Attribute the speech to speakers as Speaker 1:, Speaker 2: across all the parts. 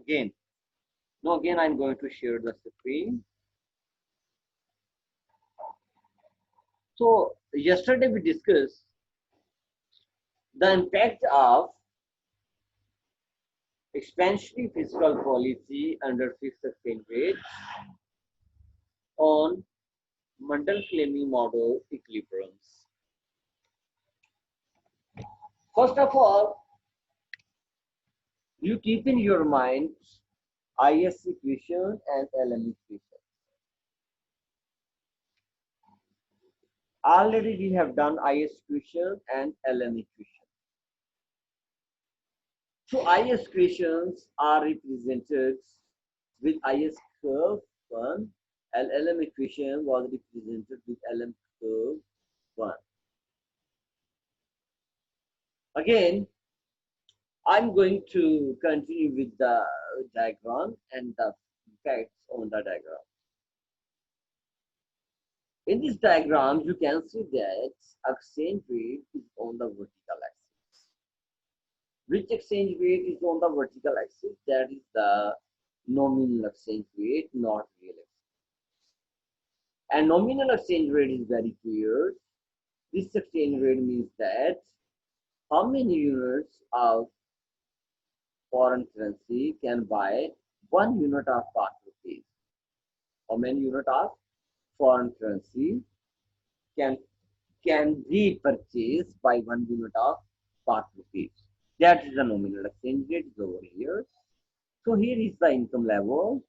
Speaker 1: again. Now again I'm going to share the screen. So yesterday we discussed the impact of expansionary fiscal policy under fixed exchange rate on Mundell-Fleming model equilibriums. First of all, you keep in your mind IS equation and LM equation. Already we have done IS equation and LM equation. So IS equations are represented with IS curve 1 and LM equation was represented with LM curve 1. Again, I'm going to continue with the diagram and the facts on the diagram. In this diagram, you can see that exchange rate is on the vertical axis. Which exchange rate is on the vertical axis? That is the nominal exchange rate, not real exchange. And nominal exchange rate is very clear. This exchange rate means that how many units of foreign currency can buy 1 unit of part rupees. How many units of foreign currency can be purchased by 1 unit of part rupees. That is the nominal exchange rate is over here. So here is the income level.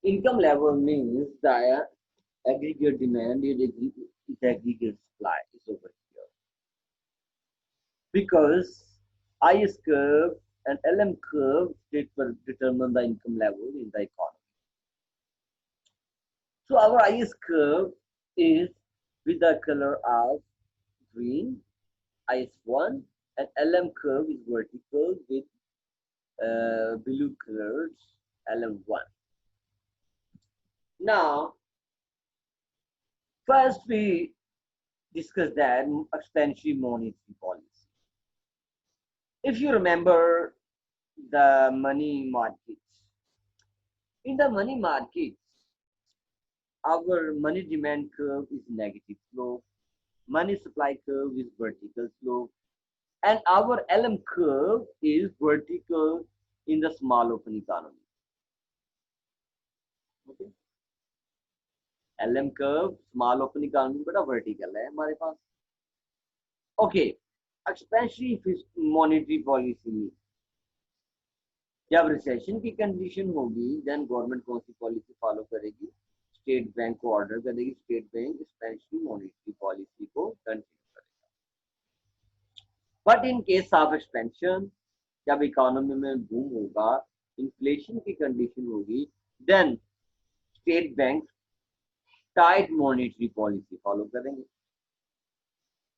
Speaker 1: Income level means the aggregate demand is aggregate supply is over here. Because IS curve and LM curve determine the income level in the economy. So our IS curve is with the color of green, IS1, and LM curve is vertical with blue colors, LM1. Now, first we discuss that expansionary monetary policy. If you remember the money markets, in the money markets, our money demand curve is negative slope, money supply curve is vertical slope, and our LM curve is vertical in the small open economy. Okay. LM curve, small open economy, but a vertical है हमारे पास. Okay. Expansionary monetary policy में जब recession की condition होगी then government कौन सी policy follow करेगी? स्टेट बैंक को ऑर्डर करेगी, State Bank expansionary monetary policy को कंटिन्यू करेगा. But in case of expansion, जब इकोनॉमी में बूम होगा, इन्फ्लेशन की कंडीशन होगी, then State Bank tight monetary policy follow करेंगे.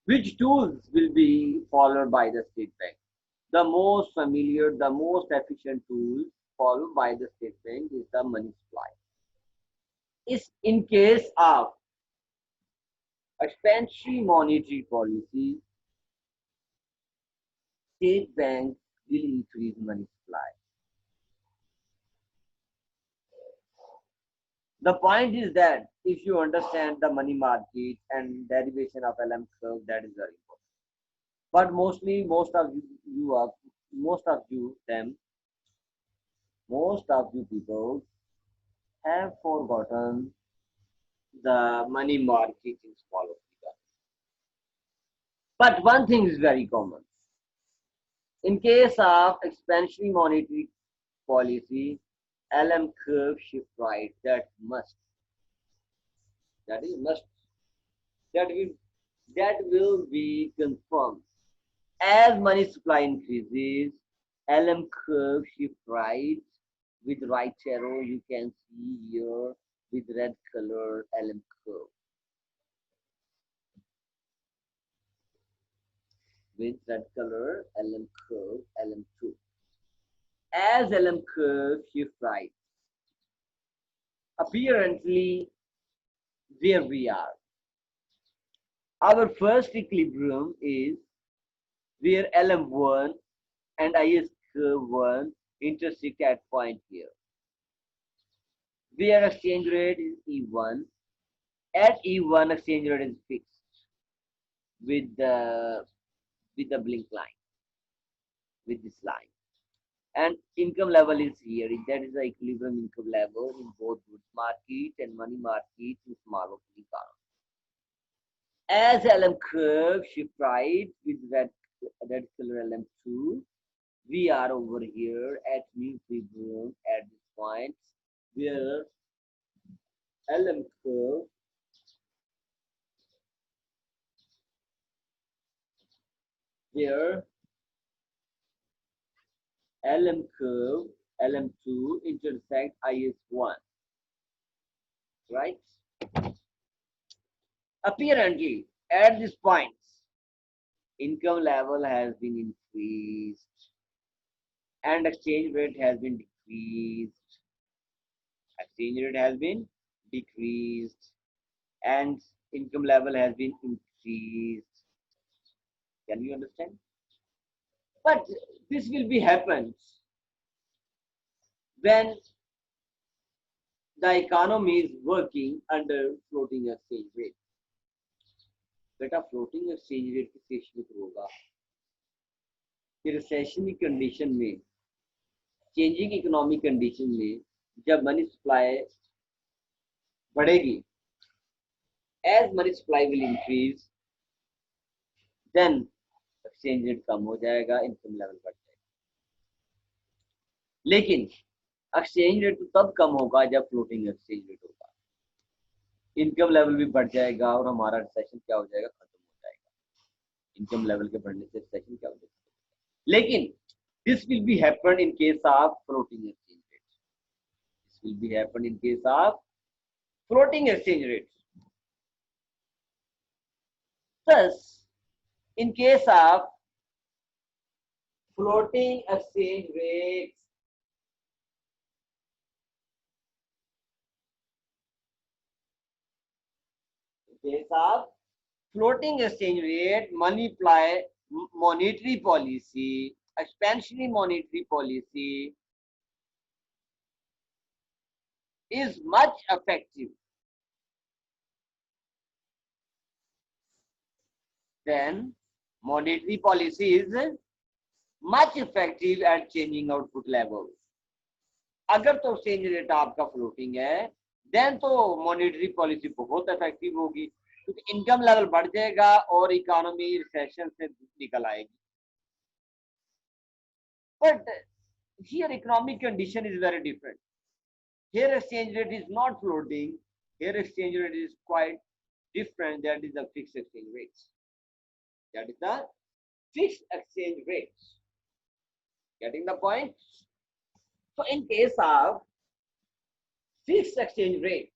Speaker 1: Which tools will be followed by the state bank? The most familiar, the most efficient tool followed by the state bank is the money supply. Is in case of expansionary monetary policy, state bank will increase money supply. The point is that if you understand the money market and derivation of LM curve, that is very important. But mostly, most of you people have forgotten the money market in small Africa. But one thing is very common. In case of expansionary monetary policy, LM curve shift right, that will be confirmed. As money supply increases, LM curve shift right with right arrow. You can see here with red color LM curve. With red color LM curve, LM2. As LM curve shift right, apparently there we are. Our first equilibrium is where LM1 and IS curve 1 intersect at point here, where exchange rate is E1. At E1, exchange rate is fixed with the blink line, with this line. And income level is here. That is the equilibrium income level in both goods market and money market in small opening economy. As LM curve shift right with red color LM2, we are over here at new equilibrium at this point where LM curve LM curve LM2 intersect IS1, right? Apparently, at this point, income level has been increased and exchange rate has been decreased. Exchange rate has been decreased and income level has been increased. Can you understand? But this will be happens when the economy is working under floating exchange rate. बेटा floating exchange rate किस case में होगा कि recession की condition में, changing economic condition में जब money supply बढ़ेगी, as money supply will increase, then exchange rate कम हो जाएगा, इनकम लेवल बढ़ जाएगा. लेकिन एक्सचेंज रेट तो तब कम होगा जब फ्लोटिंग एक्सचेंज रेट होगा, इनकम लेवल भी बढ़ जाएगा और हमारा रिसेशन क्या हो जाएगा, खत्म हो जाएगा. इनकम लेवल के बढ़ने से रिसेशन क्या हो जाएगा. लेकिन this will be happen in case of floating exchange rates. This will be happen in case of floating exchange rates. Thus, in case of floating exchange rates, in case of floating exchange rate, monetary policy, expansionary monetary policy is much effective than monetary policy is much effective at changing output levels. अगर तो exchange rate आपका floating है, then तो monetary policy बहुत effective होगी, क्योंकि income level बढ़ जाएगा और इकोनॉमी रिसेशन से निकल आएगी. But here economic condition is very different. Here exchange rate is not floating. Here exchange rate is quite different. That is the fixed exchange rates. That is the fixed exchange rates. Getting the point? So in case of fixed exchange rates,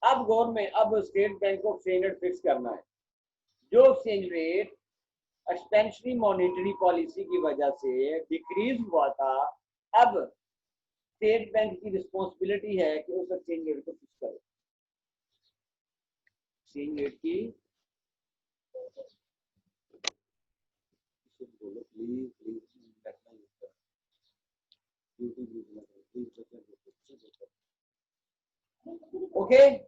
Speaker 1: अब government, अब state Bank को exchange rate fix करना है. जो exchange rate expansionary monetary policy की वजह से decrease हुआ था, अब स्टेट बैंक की रिस्पॉन्सिबिलिटी है कि उस एक्सचेंज रेट को फिक्स करे. एक्सचेंज रेट की बोलो please please okay.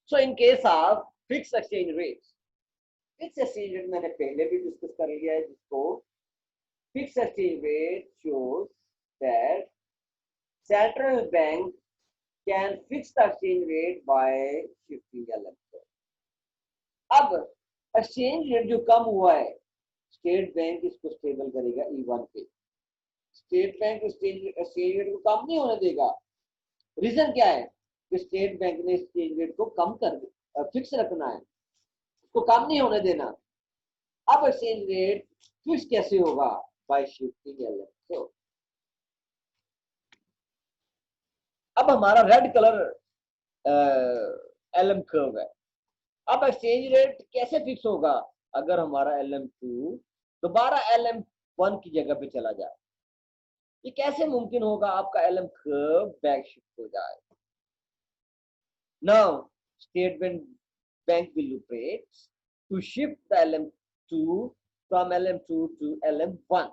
Speaker 1: So in case of fixed exchange rates, fixed exchange rate मैंने पहले भी डिस्कस कर लिया है, जिसको fixed exchange rate shows that central bank can fix the exchange rate by shifting LM. अब exchange rate जो कम हुआ है, स्टेट बैंक इसको स्टेबल करेगा E1 पे. स्टेट बैंक exchange rate को कम नहीं होने देगा. रीजन क्या है कि स्टेट बैंक ने exchange rate को कम कर फिक्स रखना है, उसको कम नहीं होने देना. अब exchange rate फिक्स कैसे होगा? Bye shifting LM. तो अब हमारा रेड कलर LM कर्व है. अब एक्सचेंज रेट कैसे फिक्स होगा? अगर हमारा LM2 दोबारा LM1 की जगह पे चला जाए. ये कैसे मुमकिन होगा? आपका LM कर्व बैक शिफ्ट हो जाए. Now state bank will operate to shift the LM2 from LM2 to LM1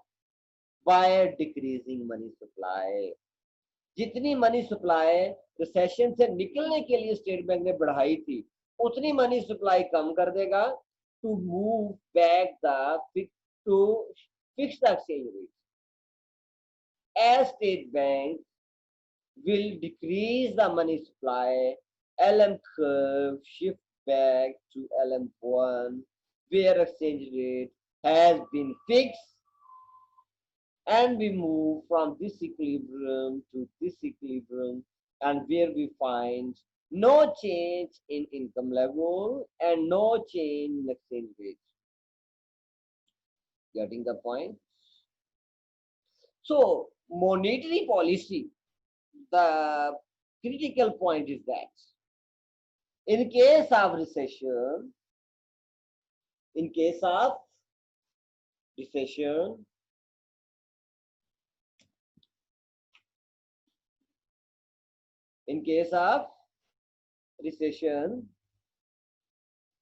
Speaker 1: by decreasing money supply. जितनी मनी सप्लाई रिसेशन से निकलने के लिए स्टेट बैंक ने बढ़ाई थी उतनी मनी सप्लाई कम कर देगा to move back the to fix the exchange rate as State Bank will decrease the money supply, LM curve shift back to LM1 where exchange rate has been fixed and we move from this equilibrium to this equilibrium and where we find no change in income level and no change in exchange rate. Getting the point? So monetary policy, the critical point is that in case of recession, in case of recession, in case of recession,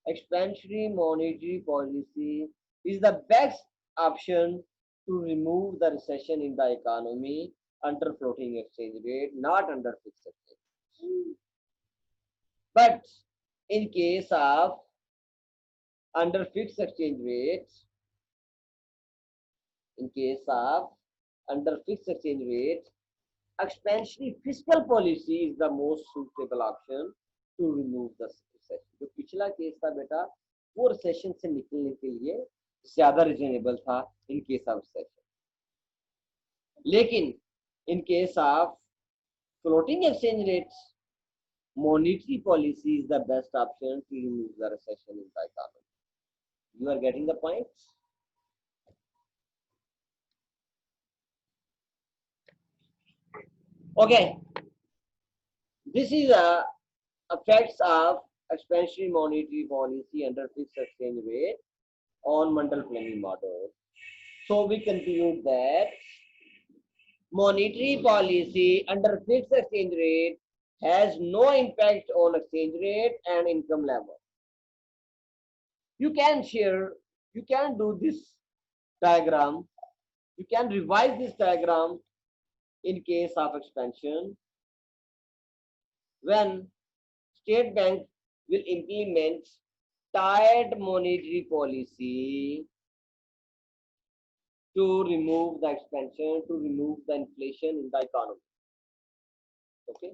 Speaker 1: expansionary monetary policy is the best option to remove the recession in the economy under floating exchange rate, not under fixed exchange rate. But in case of under fixed exchange rate, in case of under fixed exchange rate, expansionary fiscal policy is the most suitable option to remove the recession. जो पिछला case था बेटा वो recession से निकलने के लिए ज्यादा रीजनेबल था इन केस ऑफ रिसेशन, लेकिन in case of floating exchange rates, monetary policy is the best option to remove the recession in the economy. You are getting the point? Okay. This is a effects of expansionary monetary policy under fixed exchange rate on Mandal planning model. So we conclude that monetary policy under fixed exchange rate has no impact on exchange rate and income level. You can do this diagram, you can revise this diagram in case of expansion when state bank will implement tight monetary policy to remove the expansion, to remove the inflation in the economy. Okay.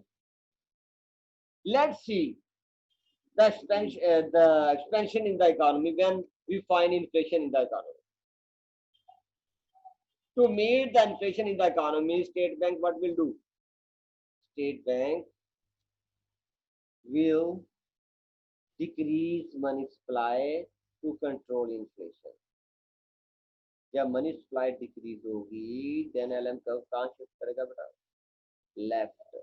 Speaker 1: Let's see the expansion in the economy when we find inflation in the economy. To meet the inflation in the economy, state bank what will do? State bank will decrease money supply to control inflation. जब money supply decrease होगी then LM curve कहाँ shift करेगा बेटा? Left.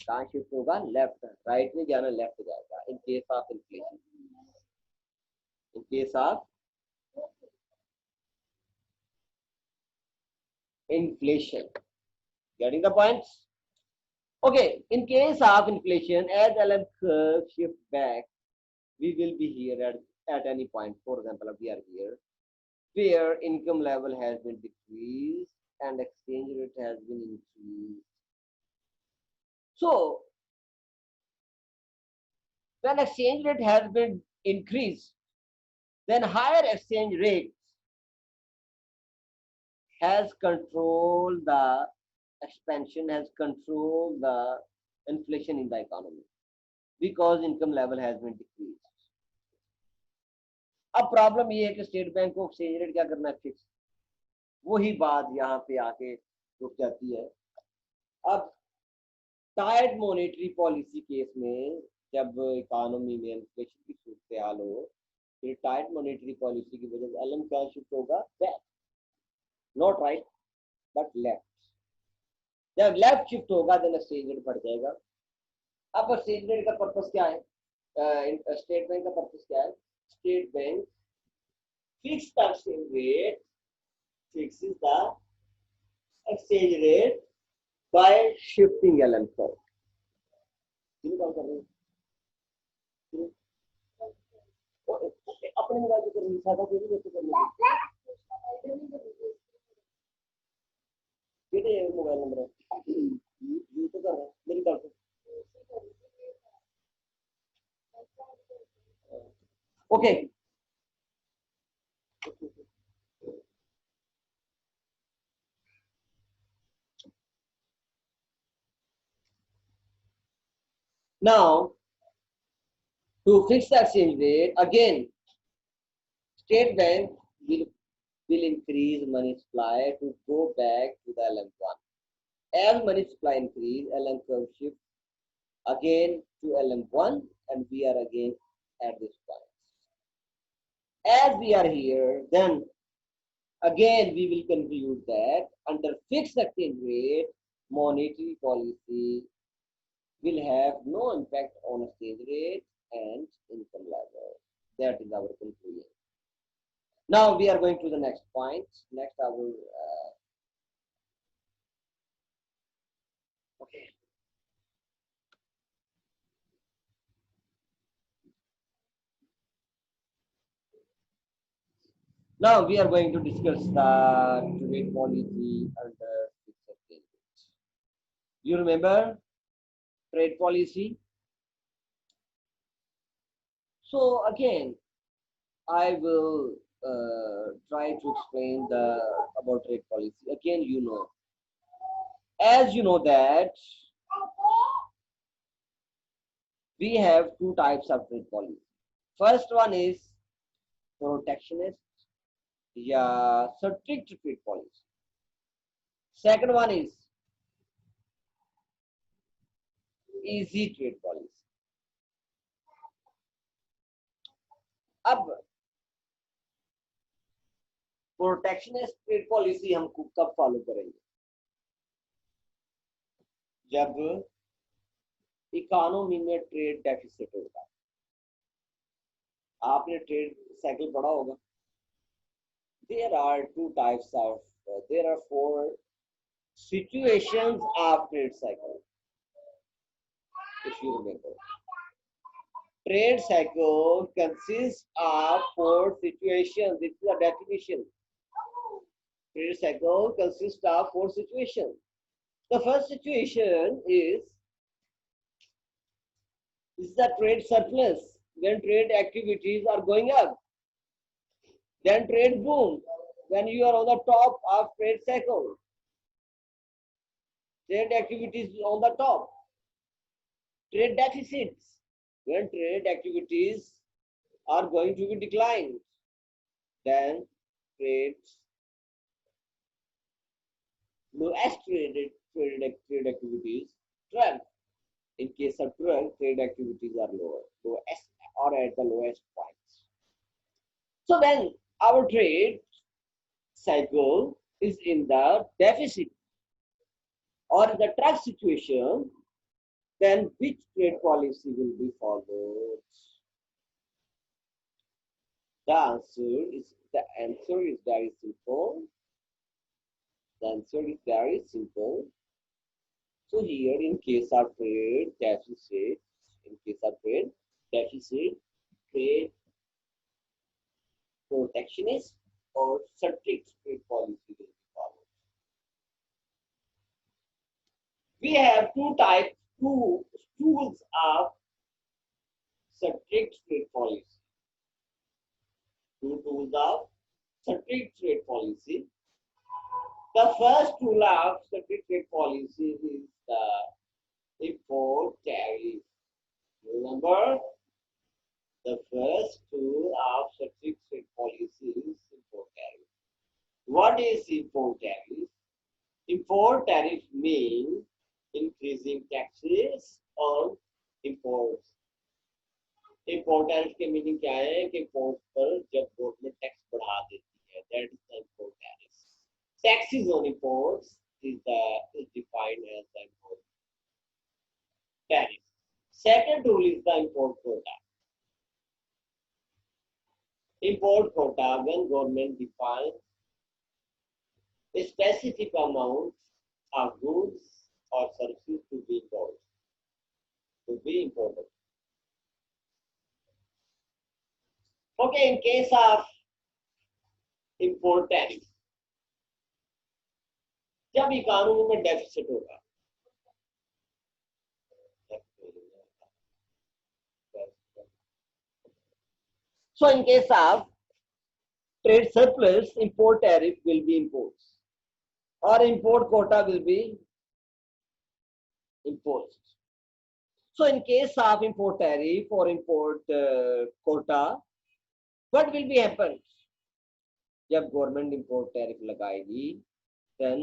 Speaker 1: कहाँ shift होगा? Left. Right में जाना left जाएगा इन case of inflation. In case of inflation. Getting the points? Okay, in case of inflation, as LM curve shift back, we will be here at any point. For example, we are here where income level has been decreased and exchange rate has been increased. So when exchange rate has been increased, then higher exchange rate has controlled the expansion, has controlled the inflation in the economy because income level has been decreased. अब problem ये है कि state Bank को exchange rate क्या करना है? Fix. वही बात यहाँ पे आके रुक जाती है. अब टाइट मॉनेटरी पॉलिसी केस में जब इकोनॉमी में इन्फ्लेशन की सूरत हाल हो फिर टाइट मॉनेटरी पॉलिसी की वजह से एलएम क्या शिफ्ट होगा? Back. Not right but left. जब लेफ्ट शिफ्ट होगा देन एक्सचेंज रेट बढ़ जाएगा. अब एक्सचेंज रेट का पर्पस क्या है? स्टेट बैंक का पर्पस क्या है? State bank fix the exchange rate, fixes the exchange rate by shifting LM curve. अपने मोबाइल पे करनी सादा कोई नहीं करने बेटे मोबाइल नंबर यू तो कर रहा है मेरी बात okay now to fix the exchange rate again state bank will increase money supply to go back to the LM1 as money supply increase LM curve shift again to LM1 and we are again at this point as we are here then again we will conclude that under fixed exchange rate monetary policy will have no impact on exchange rate and income level. That is our conclusion. Now we are going to the next point. Next I will okay. Now we are going to discuss the trade policy under fixed exchange rate. You remember trade policy? So again, I will try to explain about trade policy. Again, you know, as you know that we have two types of trade policy. First one is protectionist, yeah, strict trade policy. Second one is easy trade policy. अब protectionist trade policy हम कब follow करेंगे जब economy में trade deficit होगा आपने trade cycle पढ़ा होगा there are two types of there are four situations of trade cycle if you remember trade cycle consists of four situations. This is a definition. Trade cycle consists of four situations. The first situation is the trade surplus when trade activities are going up. Then trade boom when you are on the top of trade cycle. Trade activities on the top. Trade deficits when trade activities are going to be declined. Then trade lowest trade activities drug. In case of drug, trade activities are lowest or at the lowest points. So when our trade cycle is in the deficit or the drug situation, then which trade policy will be followed? The answer is very simple. The answer is very simple. So here in case of trade deficit, trade protectionist or strict trade policy will be followed. We have two tools of strict trade policy. Two tools of strict trade policy. The first tool of strict trade policy is the import tariff. Remember, the first tool of strict trade policy is import tariff. What is import tariff? Import tariff means increasing taxes on imports. Import tariff के meaning क्या है कि import पर जब government tax बढ़ा देती है, that is the import tariff. Taxes on imports is defined as the import tariff. Second rule is the import quota. Import quota when government defines a specific amount of goods or services to be imported. Okay, in case of import tariff, जब economy में deficit होगा, so in case of trade surplus, import tariff will be imposed or import quota will be imposed. So in case of import tariff or import quota, what will be happen? जब government import tariff लगाएगी, then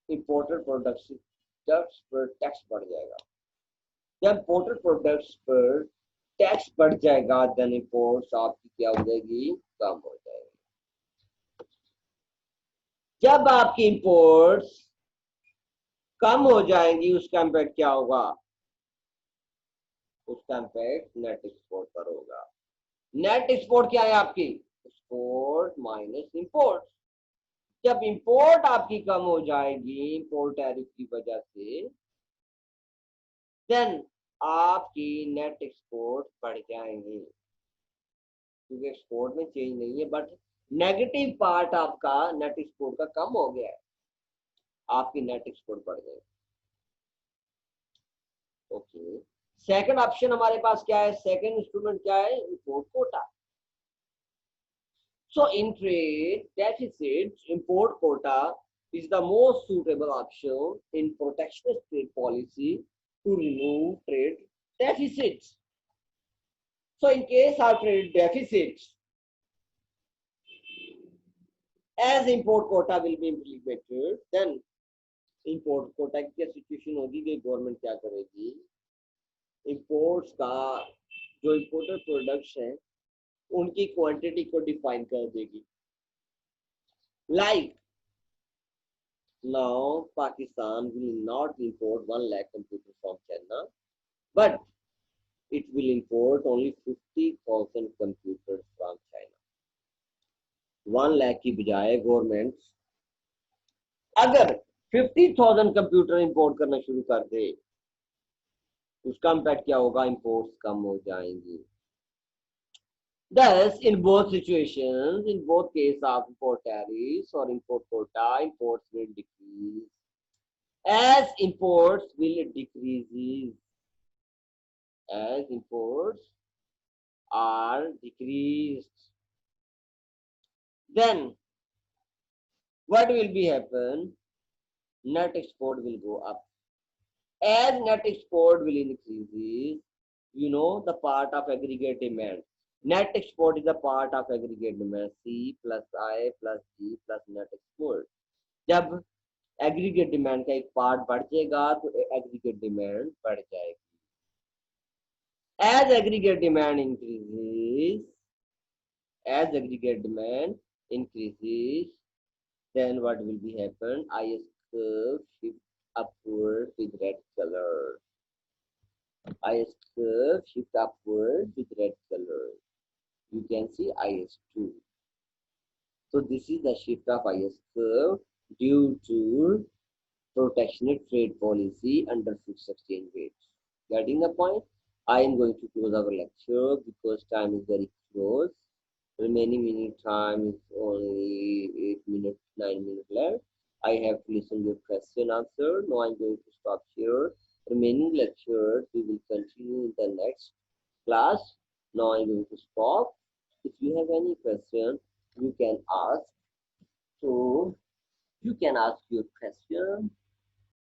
Speaker 1: imported products पर tax बढ़ जाएगा. जब imported products पर tax बढ़ जाएगा, then imports आपकी क्या हो जाएगी, कम हो जाएगी. जब आपकी imports कम हो जाएंगी, उसका इम्पैक्ट क्या होगा, उसका इम्पैक्ट नेट एक्सपोर्ट पर होगा. नेट एक्सपोर्ट क्या है आपकी, एक्सपोर्ट माइनस इंपोर्ट. जब इंपोर्ट आपकी कम हो जाएगी इंपोर्ट टैरिफ की वजह से, देन आपकी नेट एक्सपोर्ट बढ़ जाएंगे, क्योंकि एक्सपोर्ट में चेंज नहीं है, बट नेगेटिव पार्ट आपका नेट एक्सपोर्ट का कम हो गया है, आपकी नेट एक्सपोर्ट बढ़ जाएगी. ओके, सेकंड ऑप्शन हमारे पास क्या है, सेकंड इंस्ट्रूमेंट क्या है, import Kota. So in trade deficits, import quota is the most suitable option in protectionist trade policy to remove trade deficits. So in case of trade deficits, as import quota will be implemented, then import quota की क्या situation होगी कि government क्या करेगी, imports का जो imported products हैं उनकी क्वांटिटी को डिफाइन कर देगी. Like now Pakistan will not import 1 lakh computers from China, but it will import only 50,000 computers from China. 1 lakh की बजाय गवर्नमेंट अगर 50,000 कंप्यूटर इंपोर्ट करना शुरू कर दे, उसका इम्पैक्ट क्या होगा, इंपोर्ट्स कम हो जाएंगी. Thus, in both situations, in both case of import tariffs or import quota, imports will decrease. As imports will decrease, as imports are decreased, then what will be happen? Net export will go up. As net export will increase, you know the part of aggregate demand. Net export is a part of aggregate demand, C plus I plus G plus net export. जब aggregate demand का एक part बढ़ जाएगा तो aggregate demand बढ़ जाएगी. As aggregate demand increases, then what will be happen? IS curve shift upward with red color. IS curve shift upward with red color. You can see IS2. So this is the shift of IS curve due to protectionist trade policy under fixed exchange rates. Getting the point? I am going to close our lecture because time is very close. Remaining minute time is only 8 minutes, 9 minutes left. I have to listen to your question answer. Now I am going to stop here. Remaining lectures we will continue in the next class. Now I am going to stop. If you have any question, you can ask. So you can ask your question.